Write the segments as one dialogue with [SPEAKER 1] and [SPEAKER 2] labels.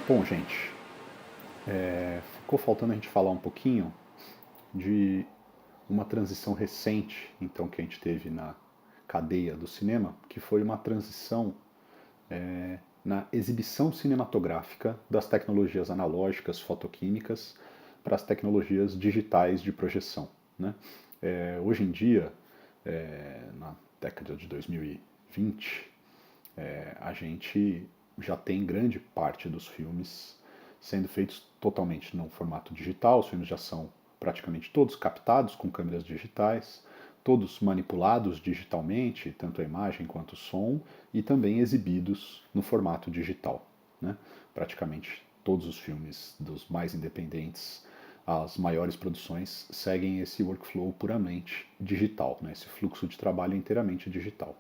[SPEAKER 1] Bom, gente, ficou faltando a gente falar um pouquinho de uma transição recente, então, que a gente teve na cadeia do cinema, que foi uma transição na exibição cinematográfica das tecnologias analógicas, fotoquímicas, para as tecnologias digitais de projeção. Né? Hoje em dia, na década de 2020, a gente já tem grande parte dos filmes sendo feitos totalmente no formato digital. Os filmes já são praticamente todos captados com câmeras digitais, todos manipulados digitalmente, tanto a imagem quanto o som, e também exibidos no formato digital. Né? Praticamente todos os filmes, dos mais independentes às maiores produções, seguem esse workflow puramente digital. Né? Esse fluxo de trabalho é inteiramente digital.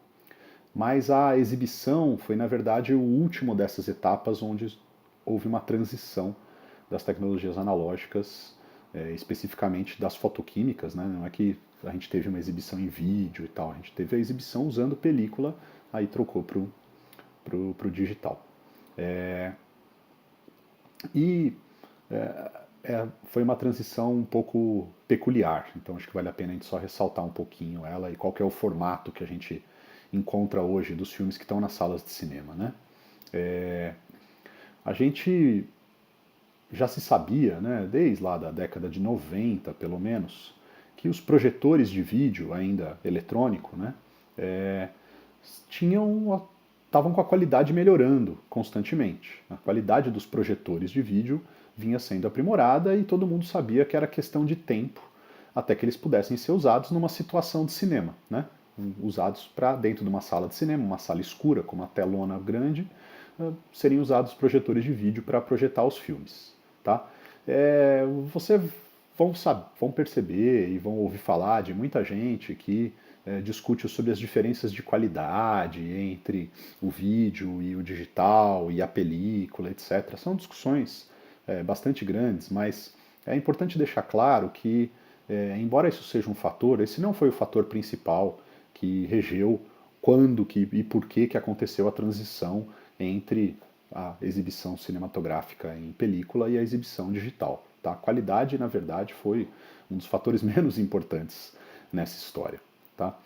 [SPEAKER 1] Mas a exibição foi, na verdade, o último dessas etapas onde houve uma transição das tecnologias analógicas, especificamente das fotoquímicas. Né? Não é que a gente teve uma exibição em vídeo e tal, a gente teve a exibição usando película, aí trocou para o digital. E foi uma transição um pouco peculiar, então acho que vale a pena a gente só ressaltar um pouquinho ela e qual que é o formato que a gente encontra hoje dos filmes que estão nas salas de cinema. Né? A gente já se sabia, né, desde lá da década de 90 pelo menos, que os projetores de vídeo, ainda eletrônico, né, é, tinham estavam com a qualidade melhorando constantemente. A qualidade dos projetores de vídeo vinha sendo aprimorada e todo mundo sabia que era questão de tempo até que eles pudessem ser usados numa situação de cinema, né? Usados para dentro de uma sala de cinema, uma sala escura com uma telona grande, seriam usados projetores de vídeo para projetar os filmes. Tá? Vocês vão perceber e vão ouvir falar de muita gente que discute sobre as diferenças de qualidade entre o vídeo e o digital e a película, etc. São discussões bastante grandes, mas é importante deixar claro que, embora isso seja um fator, esse não foi o fator principal que regeu quando e por que aconteceu a transição entre a exibição cinematográfica em película e a exibição digital. Tá? A qualidade, na verdade, foi um dos fatores menos importantes nessa história. Tá?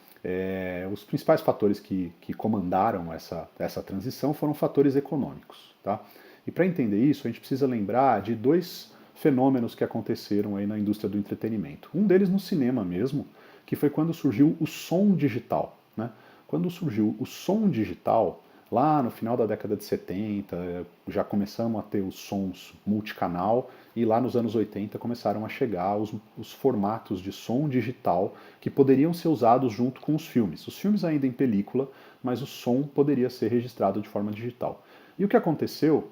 [SPEAKER 1] Os principais fatores que comandaram essa transição foram fatores econômicos. Tá? E para entender isso, a gente precisa lembrar de dois fenômenos que aconteceram aí na indústria do entretenimento. Um deles no cinema mesmo, que foi quando surgiu o som digital. Né? Quando surgiu o som digital, lá no final da década de 70, já começamos a ter os sons multicanal, e lá nos anos 80 começaram a chegar os formatos de som digital que poderiam ser usados junto com os filmes. Os filmes ainda em película, mas o som poderia ser registrado de forma digital. E o que aconteceu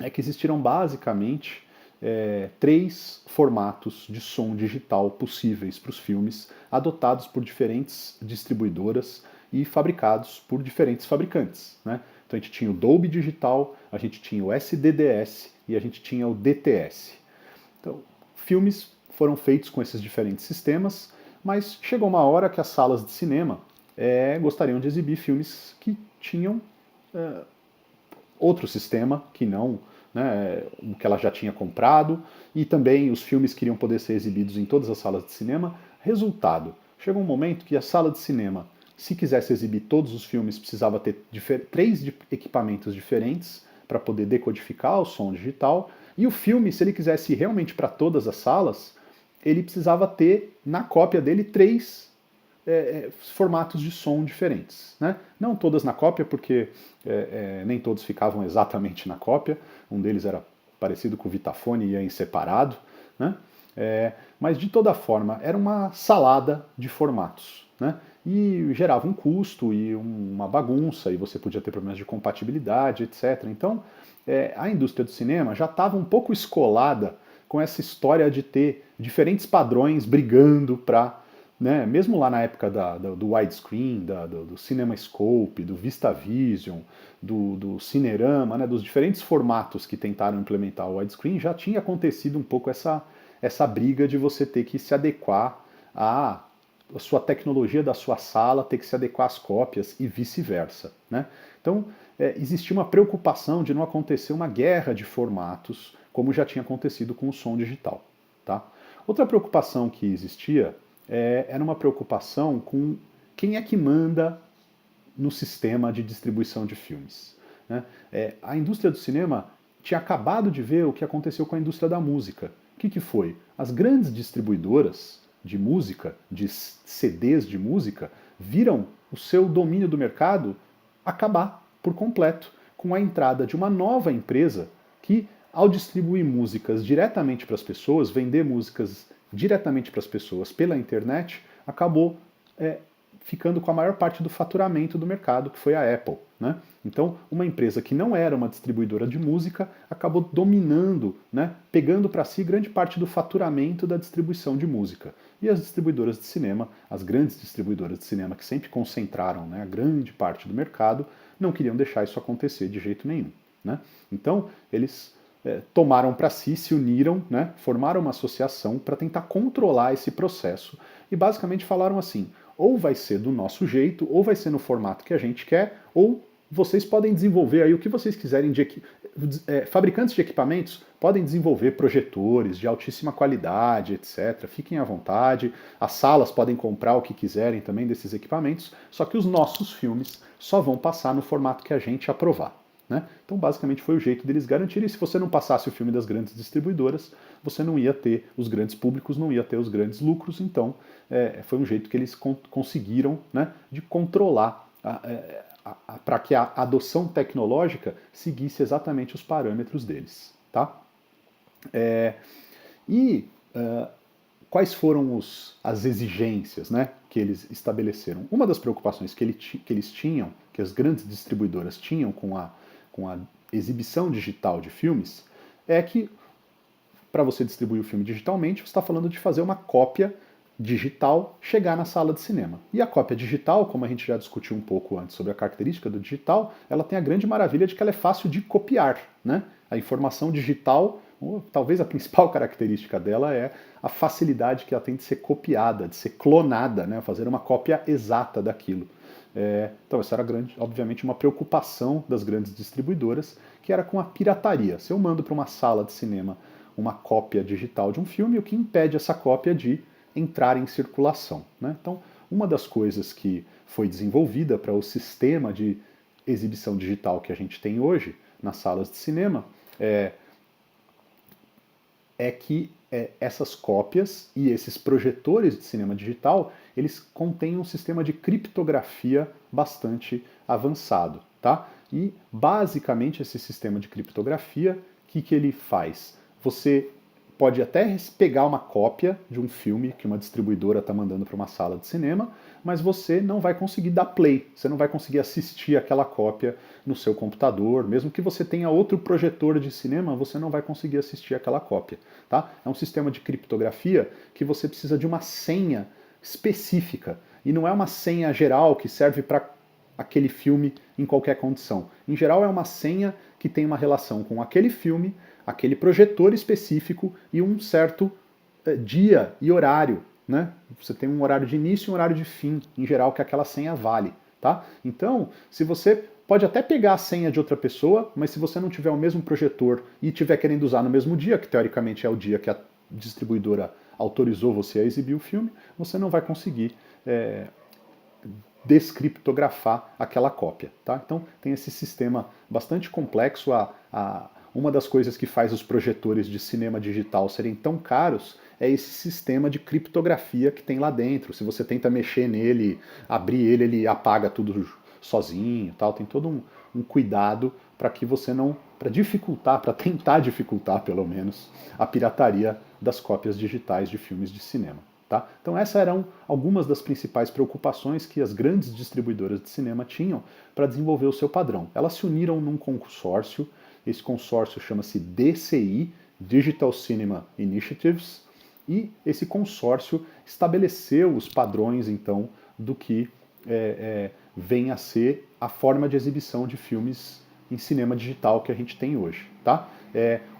[SPEAKER 1] é que existiram basicamente três formatos de som digital possíveis para os filmes, adotados por diferentes distribuidoras e fabricados por diferentes fabricantes. Né? Então a gente tinha o Dolby Digital, a gente tinha o SDDS e a gente tinha o DTS. Então, filmes foram feitos com esses diferentes sistemas, mas chegou uma hora que as salas de cinema gostariam de exibir filmes que tinham outro sistema que não, né, o que ela já tinha comprado, e também os filmes queriam poder ser exibidos em todas as salas de cinema. Resultado, chegou um momento que a sala de cinema, se quisesse exibir todos os filmes, precisava ter três equipamentos diferentes para poder decodificar o som digital, e o filme, se ele quisesse ir realmente para todas as salas, ele precisava ter na cópia dele três formatos de som diferentes. Né? Não todas na cópia, porque nem todos ficavam exatamente na cópia. Um deles era parecido com o Vitafone e ia em separado. Né? Mas de toda forma, era uma salada de formatos. Né? E gerava um custo e uma bagunça, e você podia ter problemas de compatibilidade, etc. Então, a indústria do cinema já estava um pouco escolada com essa história de ter diferentes padrões brigando para, né, mesmo lá na época do widescreen, do CinemaScope, do VistaVision, do Cinerama, né, dos diferentes formatos que tentaram implementar o widescreen, já tinha acontecido um pouco essa briga de você ter que se adequar a sua tecnologia da sua sala, ter que se adequar às cópias e vice-versa. Né? Então, existia uma preocupação de não acontecer uma guerra de formatos, como já tinha acontecido com o som digital. Tá? Outra preocupação que existia era uma preocupação com quem é que manda no sistema de distribuição de filmes. Né? A indústria do cinema tinha acabado de ver o que aconteceu com a indústria da música. O que foi? As grandes distribuidoras de música, de CDs de música, viram o seu domínio do mercado acabar por completo, com a entrada de uma nova empresa que, ao distribuir músicas diretamente para as pessoas, vender músicas diretamente para as pessoas pela internet, acabou ficando com a maior parte do faturamento do mercado, que foi a Apple. Né? Então, uma empresa que não era uma distribuidora de música acabou dominando, né, pegando para si grande parte do faturamento da distribuição de música. E as distribuidoras de cinema, as grandes distribuidoras de cinema que sempre concentraram, né, a grande parte do mercado, não queriam deixar isso acontecer de jeito nenhum. Né? Então, eles tomaram para si, se uniram, né, formaram uma associação para tentar controlar esse processo e basicamente falaram assim: ou vai ser do nosso jeito, ou vai ser no formato que a gente quer, ou vocês podem desenvolver aí o que vocês quiserem fabricantes de equipamentos podem desenvolver projetores de altíssima qualidade, etc. Fiquem à vontade. As salas podem comprar o que quiserem também desses equipamentos, só que os nossos filmes só vão passar no formato que a gente aprovar. Né? Então, basicamente, foi o jeito deles garantirem. E se você não passasse o filme das grandes distribuidoras, você não ia ter os grandes públicos, não ia ter os grandes lucros. Então, foi um jeito que eles conseguiram, né, de controlar para que a adoção tecnológica seguisse exatamente os parâmetros deles. Tá? Quais foram as exigências, né, que eles estabeleceram? Uma das preocupações que eles tinham, que as grandes distribuidoras tinham com a exibição digital de filmes, é que para você distribuir o filme digitalmente, você está falando de fazer uma cópia digital chegar na sala de cinema. E a cópia digital, como a gente já discutiu um pouco antes sobre a característica do digital, ela tem a grande maravilha de que ela é fácil de copiar. Né? A informação digital, talvez a principal característica dela é a facilidade que ela tem de ser copiada, de ser clonada, né? Fazer uma cópia exata daquilo. Então, essa era, obviamente, uma preocupação das grandes distribuidoras, que era com a pirataria. Se eu mando para uma sala de cinema uma cópia digital de um filme, o que impede essa cópia de entrar em circulação. Né? Então, uma das coisas que foi desenvolvida para o sistema de exibição digital que a gente tem hoje nas salas de cinema é que essas cópias e esses projetores de cinema digital, eles contêm um sistema de criptografia bastante avançado. Tá? E, basicamente, esse sistema de criptografia, o que ele faz? Você pode até pegar uma cópia de um filme que uma distribuidora está mandando para uma sala de cinema, mas você não vai conseguir dar play, você não vai conseguir assistir aquela cópia no seu computador, mesmo que você tenha outro projetor de cinema, você não vai conseguir assistir aquela cópia. Tá? É um sistema de criptografia que você precisa de uma senha específica, e não é uma senha geral que serve para aquele filme em qualquer condição. Em geral, é uma senha que tem uma relação com aquele filme, aquele projetor específico e um certo dia e horário. Né? Você tem um horário de início e um horário de fim, em geral, que aquela senha vale. Tá? Então, se você pode até pegar a senha de outra pessoa, mas se você não tiver o mesmo projetor e estiver querendo usar no mesmo dia, que teoricamente é o dia que a distribuidora autorizou você a exibir o filme, você não vai conseguir descriptografar aquela cópia. Tá? Então tem esse sistema bastante complexo. Uma das coisas que faz os projetores de cinema digital serem tão caros é esse sistema de criptografia que tem lá dentro. Se você tenta mexer nele, abrir ele, ele apaga tudo sozinho. Tal. Tem todo um cuidado para que você não... para dificultar, para tentar dificultar pelo menos, a pirataria das cópias digitais de filmes de cinema. Tá? Então essas eram algumas das principais preocupações que as grandes distribuidoras de cinema tinham para desenvolver o seu padrão. Elas se uniram num consórcio, esse consórcio chama-se DCI, Digital Cinema Initiatives, e esse consórcio estabeleceu os padrões, então, do que vem a ser a forma de exibição de filmes em cinema digital que a gente tem hoje. Tá?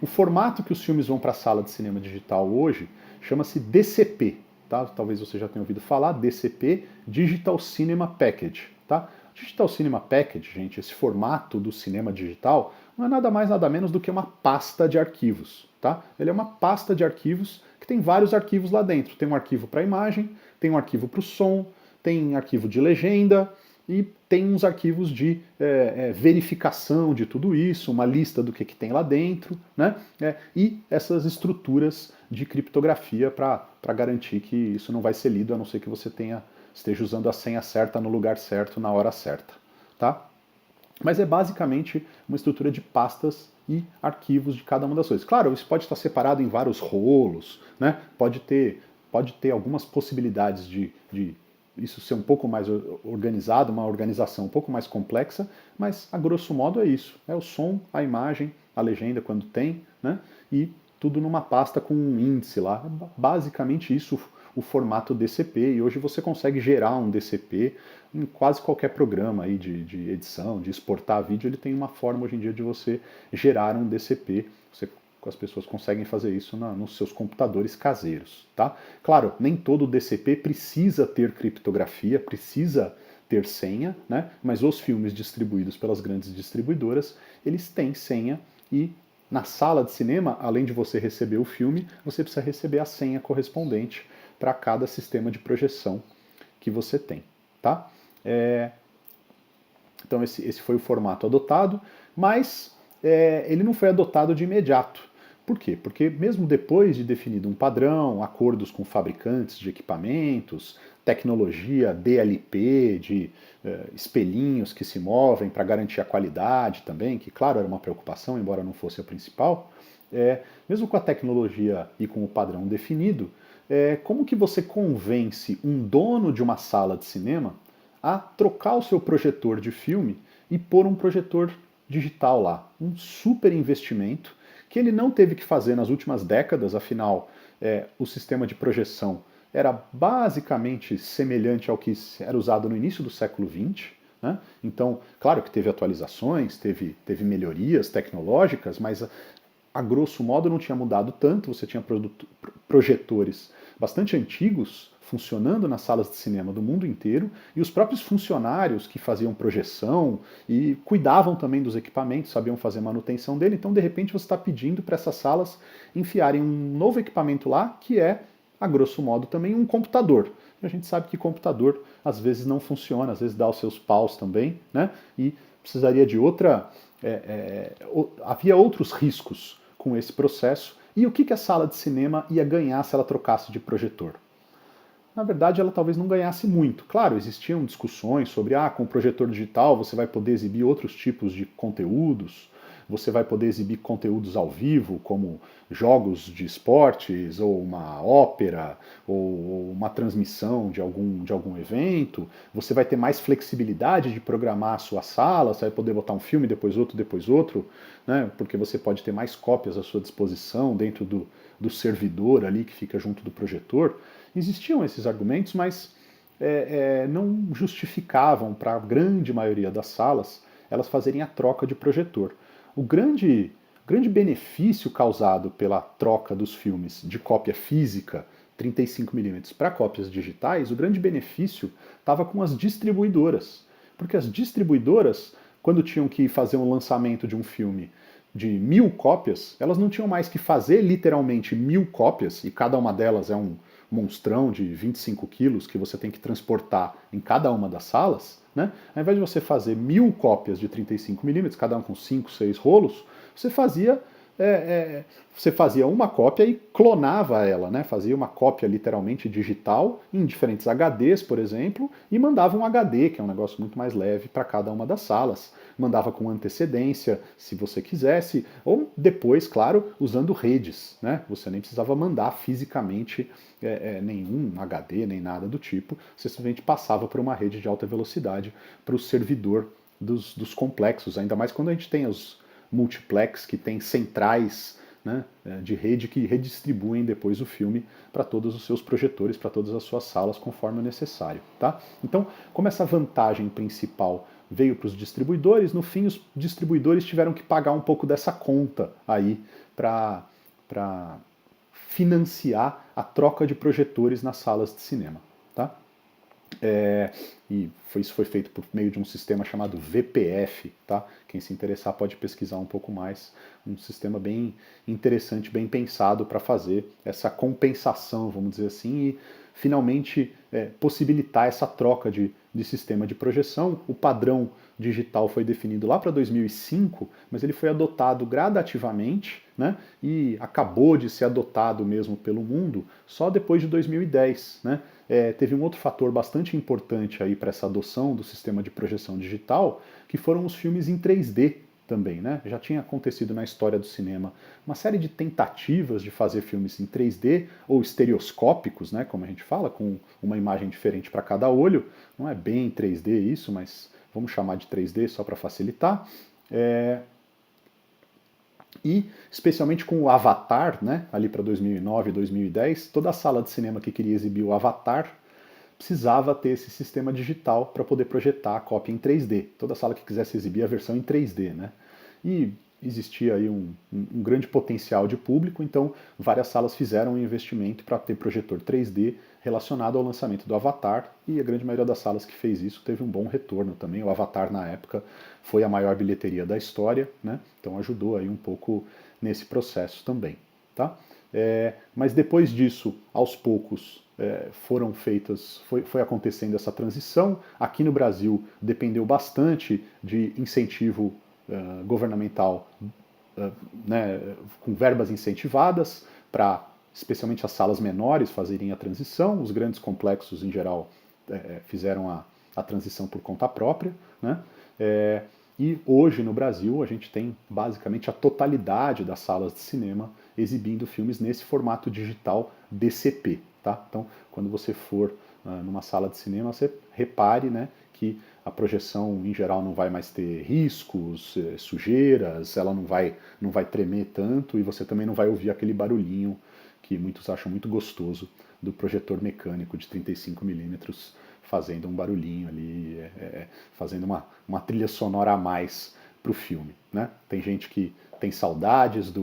[SPEAKER 1] O formato que os filmes vão para a sala de cinema digital hoje chama-se DCP. Tá? Talvez você já tenha ouvido falar, DCP, Digital Cinema Package. Tá? Digital Cinema Package, gente, esse formato do cinema digital, não é nada mais nada menos do que uma pasta de arquivos, tá? Ele é uma pasta de arquivos que tem vários arquivos lá dentro. Tem um arquivo para imagem, tem um arquivo para o som, tem arquivo de legenda e tem uns arquivos de verificação de tudo isso, uma lista do que tem lá dentro, né? E essas estruturas de criptografia para garantir que isso não vai ser lido, a não ser que você esteja usando a senha certa no lugar certo, na hora certa, tá? Mas é basicamente uma estrutura de pastas e arquivos de cada uma das coisas. Claro, isso pode estar separado em vários rolos, né? Pode ter algumas possibilidades de isso ser um pouco mais organizado, uma organização um pouco mais complexa, mas a grosso modo é isso. É o som, a imagem, a legenda quando tem, né? E tudo numa pasta com um índice lá. É basicamente isso o formato DCP, e hoje você consegue gerar um DCP em quase qualquer programa aí de edição, de exportar vídeo, ele tem uma forma hoje em dia de você gerar um DCP. As pessoas conseguem fazer isso nos seus computadores caseiros, tá? Claro, nem todo DCP precisa ter criptografia, precisa ter senha, né? Mas os filmes distribuídos pelas grandes distribuidoras, eles têm senha e na sala de cinema, além de você receber o filme, você precisa receber a senha correspondente para cada sistema de projeção que você tem, tá? Então esse foi o formato adotado, mas ele não foi adotado de imediato. Por quê? Porque mesmo depois de definido um padrão, acordos com fabricantes de equipamentos, tecnologia DLP, de espelhinhos que se movem para garantir a qualidade também, que claro era uma preocupação, embora não fosse a principal, mesmo com a tecnologia e com o padrão definido, como que você convence um dono de uma sala de cinema a trocar o seu projetor de filme e pôr um projetor digital lá? Um super investimento que ele não teve que fazer nas últimas décadas, afinal, o sistema de projeção era basicamente semelhante ao que era usado no início do século XX. Né? Então, claro que teve atualizações, teve melhorias tecnológicas, mas a grosso modo não tinha mudado tanto. Você tinha projetores bastante antigos funcionando nas salas de cinema do mundo inteiro, e os próprios funcionários que faziam projeção e cuidavam também dos equipamentos, sabiam fazer manutenção dele. Então, de repente, você está pedindo para essas salas enfiarem um novo equipamento lá, que é, a grosso modo, também um computador. E a gente sabe que computador às vezes não funciona, às vezes dá os seus paus também, né? E precisaria de outra... havia outros riscos com esse processo. E o que a sala de cinema ia ganhar se ela trocasse de projetor? Na verdade, ela talvez não ganhasse muito. Claro, existiam discussões sobre, com o projetor digital você vai poder exibir outros tipos de conteúdos, você vai poder exibir conteúdos ao vivo, como jogos de esportes, ou uma ópera, ou uma transmissão de algum evento. Você vai ter mais flexibilidade de programar a sua sala, você vai poder botar um filme, depois outro, né? Porque você pode ter mais cópias à sua disposição dentro do servidor ali que fica junto do projetor. Existiam esses argumentos, mas não justificavam para a grande maioria das salas elas fazerem a troca de projetor. O grande benefício causado pela troca dos filmes de cópia física 35mm para cópias digitais, o grande benefício estava com as distribuidoras. Porque as distribuidoras, quando tinham que fazer um lançamento de um filme de 1000 cópias, elas não tinham mais que fazer literalmente 1000 cópias, e cada uma delas é um monstrão de 25 quilos que você tem que transportar em cada uma das salas, né? Ao invés de você fazer 1000 cópias de 35mm, cada um com 5, 6 rolos, você fazia uma cópia e clonava ela, né? Fazia uma cópia literalmente digital em diferentes HDs, por exemplo, e mandava um HD, que é um negócio muito mais leve, para cada uma das salas. Mandava com antecedência, se você quisesse, ou depois, claro, usando redes, né? Você nem precisava mandar fisicamente nenhum HD, nem nada do tipo, você simplesmente passava por uma rede de alta velocidade para o servidor dos complexos, ainda mais quando a gente tem os multiplex, que tem centrais, né, de rede que redistribuem depois o filme para todos os seus projetores, para todas as suas salas, conforme o necessário. Tá? Então, como essa vantagem principal veio para os distribuidores, no fim os distribuidores tiveram que pagar um pouco dessa conta aí para financiar a troca de projetores nas salas de cinema. Tá? E isso foi feito por meio de um sistema chamado VPF, tá? Quem se interessar pode pesquisar um pouco mais. Um sistema bem interessante, bem pensado para fazer essa compensação, vamos dizer assim, e finalmente possibilitar essa troca de sistema de projeção. O padrão digital foi definido lá para 2005, mas ele foi adotado gradativamente, né? E acabou de ser adotado mesmo pelo mundo só depois de 2010, né? Teve um outro fator bastante importante aí para essa adoção do sistema de projeção digital, que foram os filmes em 3D também, né? Já tinha acontecido na história do cinema uma série de tentativas de fazer filmes em 3D ou estereoscópicos, né, como a gente fala, com uma imagem diferente para cada olho. Não é bem 3D isso, mas vamos chamar de 3D só para facilitar. E especialmente com o Avatar, né, ali para 2009, 2010, toda a sala de cinema que queria exibir o Avatar precisava ter esse sistema digital para poder projetar a cópia em 3D. Toda sala que quisesse exibir a versão em 3D, né? E existia aí um grande potencial de público, então várias salas fizeram um investimento para ter projetor 3D relacionado ao lançamento do Avatar, e a grande maioria das salas que fez isso teve um bom retorno também. O Avatar, na época, foi a maior bilheteria da história, né? Então ajudou aí um pouco nesse processo também, tá? Mas depois disso, aos poucos, foram feitas, foi acontecendo essa transição. Aqui no Brasil dependeu bastante de incentivo governamental, né, com verbas incentivadas para especialmente as salas menores fazerem a transição. Os grandes complexos em geral fizeram a transição por conta própria, né? E hoje no Brasil a gente tem basicamente a totalidade das salas de cinema exibindo filmes nesse formato digital DCP. Tá? Então, quando você for numa sala de cinema, você repare, né, que a projeção em geral não vai mais ter riscos, sujeiras, ela não vai tremer tanto, e você também não vai ouvir aquele barulhinho que muitos acham muito gostoso do projetor mecânico de 35mm fazendo um barulhinho ali, fazendo uma trilha sonora a mais para o filme. Né? Tem gente que tem saudades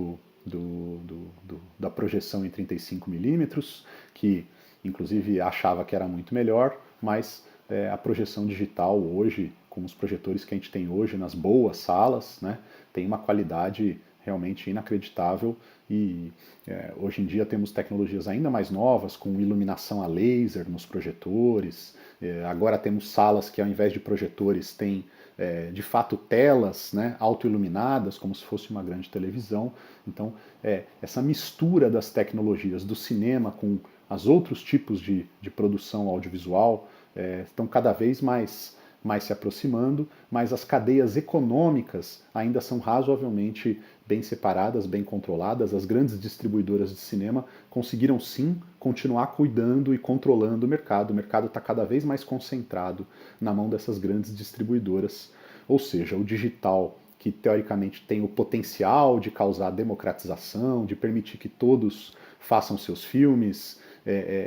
[SPEAKER 1] da projeção em 35mm, que inclusive achava que era muito melhor, mas a projeção digital hoje, com os projetores que a gente tem hoje nas boas salas, né, tem uma qualidade realmente inacreditável, e hoje em dia temos tecnologias ainda mais novas, com iluminação a laser nos projetores. Agora temos salas que ao invés de projetores têm de fato telas, né, autoiluminadas, como se fosse uma grande televisão. Então essa mistura das tecnologias do cinema com os outros tipos de produção audiovisual estão cada vez mais se aproximando, mas as cadeias econômicas ainda são razoavelmente bem separadas, bem controladas. As grandes distribuidoras de cinema conseguiram sim continuar cuidando e controlando o mercado. O mercado está cada vez mais concentrado na mão dessas grandes distribuidoras, ou seja, o digital, que teoricamente tem o potencial de causar democratização, de permitir que todos façam seus filmes,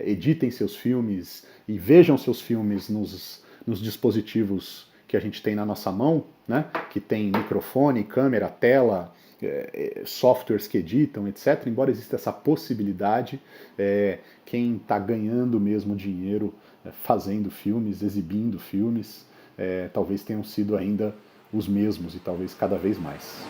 [SPEAKER 1] editem seus filmes e vejam seus filmes nos dispositivos que a gente tem na nossa mão, né? Que tem microfone, câmera, tela, softwares que editam, etc. Embora exista essa possibilidade, quem está ganhando mesmo dinheiro fazendo filmes, exibindo filmes, talvez tenham sido ainda os mesmos, e talvez cada vez mais.